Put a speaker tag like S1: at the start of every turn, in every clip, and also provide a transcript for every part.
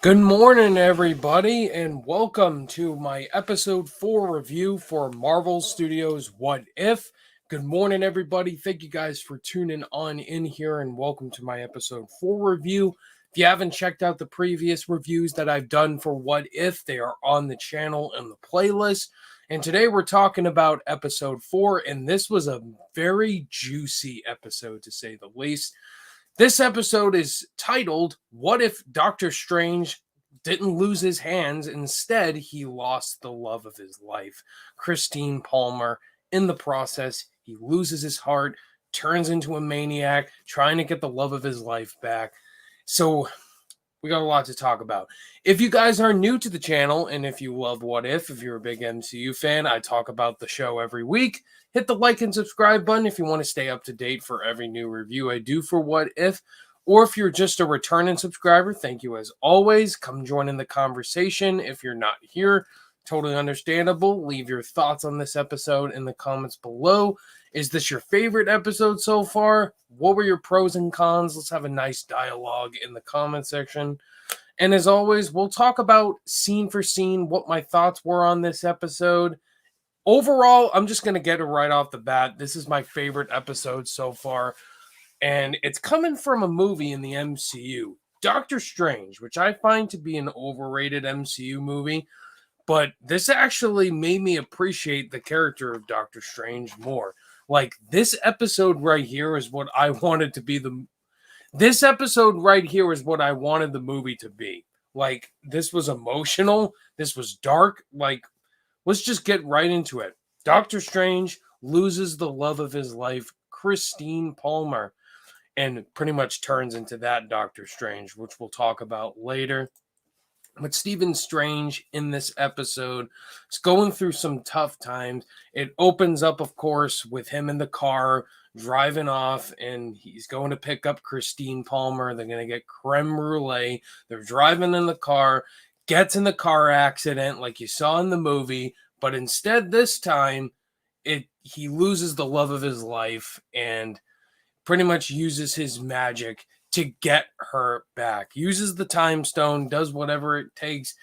S1: Good morning, everybody, and welcome to my episode 4 review for Marvel Studios What If. Good morning, everybody. Thank you guys for tuning on in here, and welcome to my episode 4 review. If you haven't checked out the previous reviews that I've done for What If, they are on the channel and the playlist. And today we're talking about episode 4, and this was a very juicy episode to say the least. This episode is titled, What If Doctor Strange Didn't Lose His Hands? Instead, he lost the love of his life, Christine Palmer. In the process, he loses his heart, turns into a maniac, trying to get the love of his life back. So, we got a lot to talk about. If you guys are new to the channel and if you love What if you're a big MCU fan, I talk about the show every week. Hit the like and subscribe button if you want to stay up to date for every new review I do for What If. Or if you're just a returning subscriber, thank you as always. Come join in the conversation if you're not here. Totally understandable. Leave your thoughts on this episode in the comments below. Is this your favorite episode so far? What were your pros and cons? Let's have a nice dialogue in the comment section. And as always, we'll talk about scene for scene what my thoughts were on this episode. Overall, I'm just going to get it right off the bat. This is my favorite episode so far. And it's coming from a movie in the MCU, Doctor Strange, which I find to be an overrated MCU movie. But this actually made me appreciate the character of Doctor Strange more. Like, this episode right here is what I wanted to be this episode right here is what I wanted the movie to be. Like, this was emotional, this was dark. Like, let's just get right into it. Doctor Strange loses the love of his life, Christine Palmer, and pretty much turns into that Doctor Strange, which we'll talk about later. But Stephen Strange in this episode is going through some tough times. It opens up, of course, with him in the car driving off, and he's going to pick up Christine Palmer. They're going to get creme brulee. They're driving in the car, gets in the car accident like you saw in the movie, but instead this time he loses the love of his life and pretty much uses his magic to get her back, uses the time stone, does whatever it takes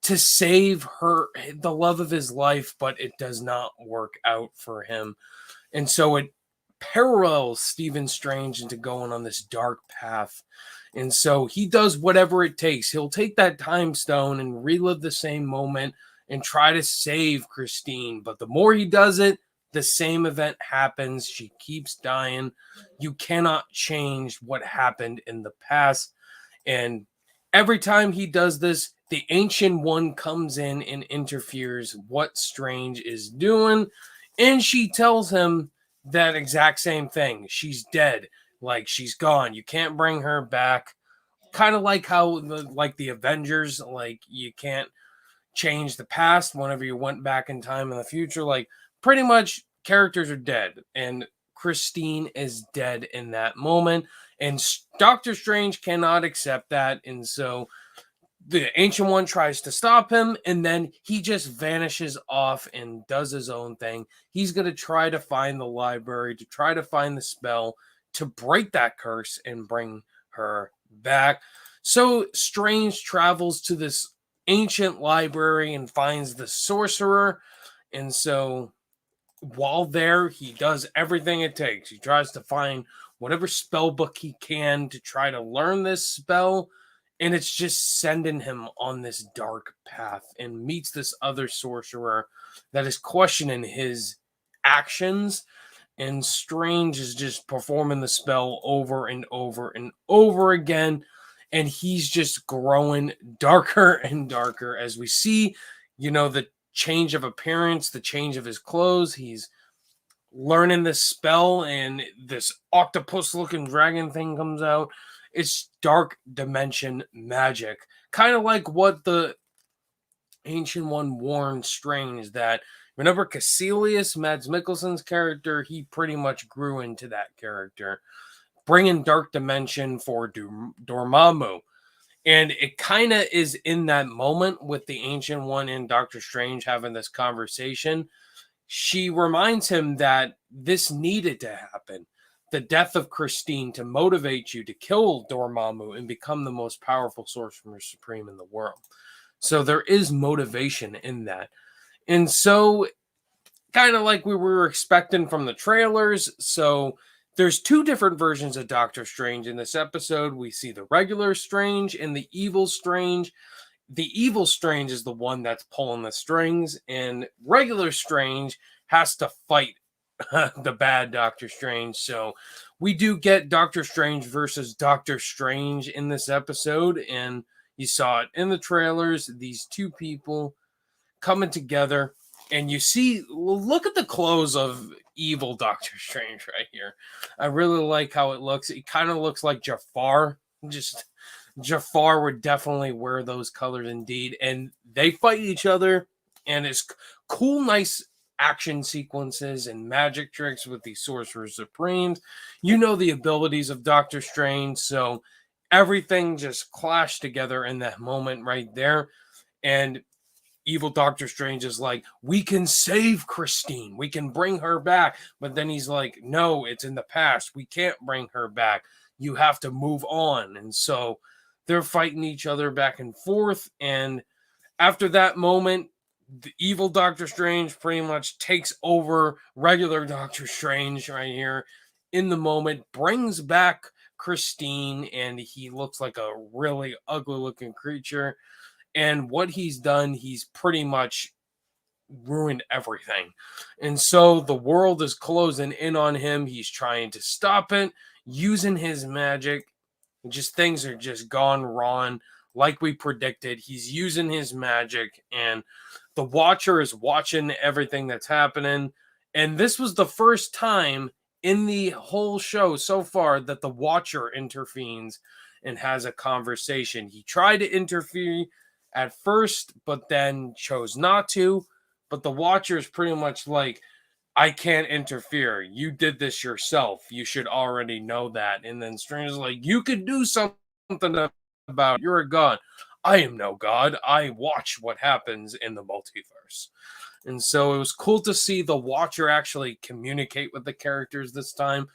S1: to save her, the love of his life, but it does not work out for him. And so it parallels Stephen Strange into going on this dark path. And so he does whatever it takes. He'll take that time stone and relive the same moment and try to save Christine. But the more he does it, the same event happens. She keeps dying. You cannot change what happened in the past. And every time he does this, the Ancient One comes in and interferes what Strange is doing. And she tells him that exact same thing. She's dead. Like, she's gone. You can't bring her back. Kind of like how the Avengers, like, you can't change the past whenever you went back in time in the future. Like, pretty much characters are dead, and Christine is dead in that moment, and Doctor Strange cannot accept that. And so the Ancient One tries to stop him, and then he just vanishes off and does his own thing. He's going to try to find the library, to try to find the spell to break that curse and bring her back. So Strange travels to this ancient library and finds the sorcerer. And so while there, he does everything it takes. He tries to find whatever spell book he can to try to learn this spell. And it's just sending him on this dark path, and meets this other sorcerer that is questioning his actions. And Strange is just performing the spell over and over and over again. And he's just growing darker and darker as we see, the change of appearance, the change of his clothes. He's learning this spell, and this octopus looking dragon thing comes out. It's dark dimension magic, kind of like what the Ancient One warned Strange that whenever Caecilius, Mads Mikkelsen's character, he pretty much grew into that character, bringing dark dimension for Dormammu. And it kind of is in that moment with the Ancient One and Doctor Strange having this conversation. She reminds him that this needed to happen, the death of Christine to motivate you to kill Dormammu and become the most powerful Sorcerer Supreme in the world. So there is motivation in that. And so, kind of like we were expecting from the trailers, so there's two different versions of Doctor Strange in this episode. We see the regular Strange and the evil Strange. The evil Strange is the one that's pulling the strings, and regular Strange has to fight the bad Doctor Strange. So we do get Doctor Strange versus Doctor Strange in this episode, and you saw it in the trailers. These two people coming together, and you see, look at the clothes of evil Doctor Strange right here. I really like how it looks. It kind of looks like Jafar. Just Jafar would definitely wear those colors indeed, and they fight each other, and it's cool, nice action sequences and magic tricks with the Sorcerer Supremes. You know the abilities of Doctor Strange, so everything just clashed together in that moment right there. And evil Doctor Strange is like, we can save Christine, we can bring her back. But then he's like, no, it's in the past, we can't bring her back, you have to move on. And so they're fighting each other back and forth. And after that moment, the evil Doctor Strange pretty much takes over regular Doctor Strange right here in the moment, brings back Christine, and he looks like a really ugly looking creature. And what he's done, he's pretty much ruined everything. And so the world is closing in on him. He's trying to stop it using his magic. Just things are just gone wrong like we predicted. He's using his magic, and the Watcher is watching everything that's happening. And this was the first time in the whole show so far that the Watcher intervenes and has a conversation. He tried to interfere at first, but then chose not to. But the Watcher is pretty much like, I can't interfere. You did this yourself. You should already know that. And then Strange is like, you could do something about it. You're a god. I am no god. I watch what happens in the multiverse. And so it was cool to see the Watcher actually communicate with the characters this time,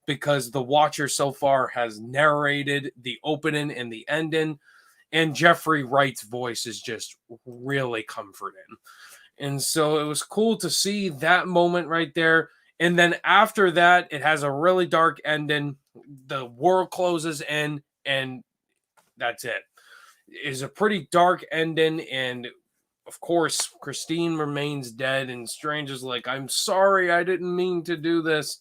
S1: because the Watcher so far has narrated the opening and the ending, and Jeffrey Wright's voice is just really comforting. And so it was cool to see that moment right there. And then after that, it has a really dark ending. The world closes in, and that's it. It's a pretty dark ending. And of course, Christine remains dead. And Strange is like, I'm sorry, I didn't mean to do this.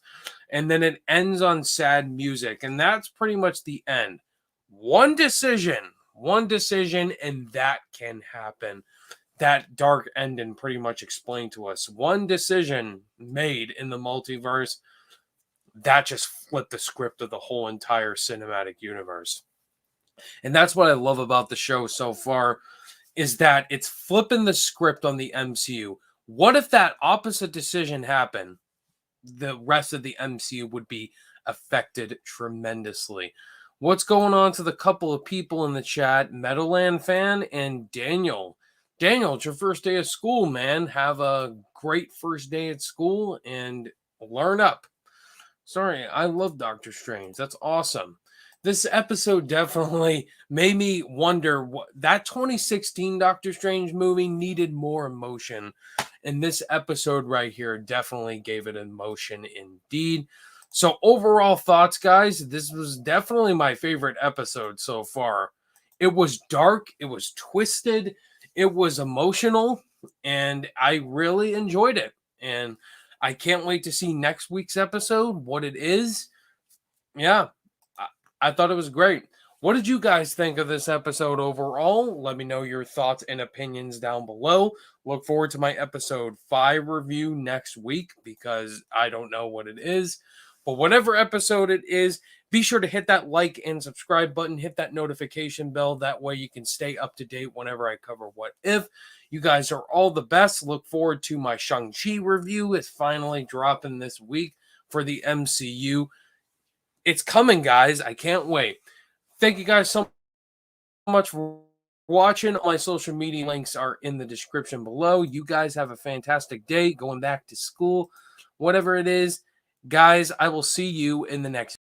S1: And then it ends on sad music. And that's pretty much the end. One decision, and that can happen. That dark ending pretty much explained to us. One decision made in the multiverse, that just flipped the script of the whole entire cinematic universe. And that's what I love about the show so far, is that it's flipping the script on the MCU. What if that opposite decision happened? The rest of the MCU would be affected tremendously. What's going on to the couple of people in the chat? Meadowland fan and Daniel. Daniel, it's your first day of school, man. Have a great first day at school and learn up. Sorry, I love Doctor Strange. That's awesome. This episode definitely made me wonder what that 2016 Doctor Strange movie needed more emotion. And this episode right here definitely gave it emotion indeed. So overall thoughts, guys, this was definitely my favorite episode so far. It was dark, it was twisted, it was emotional, and I really enjoyed it. And I can't wait to see next week's episode, what it is. Yeah, I thought it was great. What did you guys think of this episode overall? Let me know your thoughts and opinions down below. Look forward to my episode 5 review next week, because I don't know what it is. But whatever episode it is, be sure to hit that like and subscribe button. Hit that notification bell. That way you can stay up to date whenever I cover What If. You guys are all the best. Look forward to my Shang-Chi review. It's finally dropping this week for the MCU. It's coming, guys. I can't wait. Thank you guys so much for watching. All my social media links are in the description below. You guys have a fantastic day going back to school, whatever it is. Guys, I will see you in the next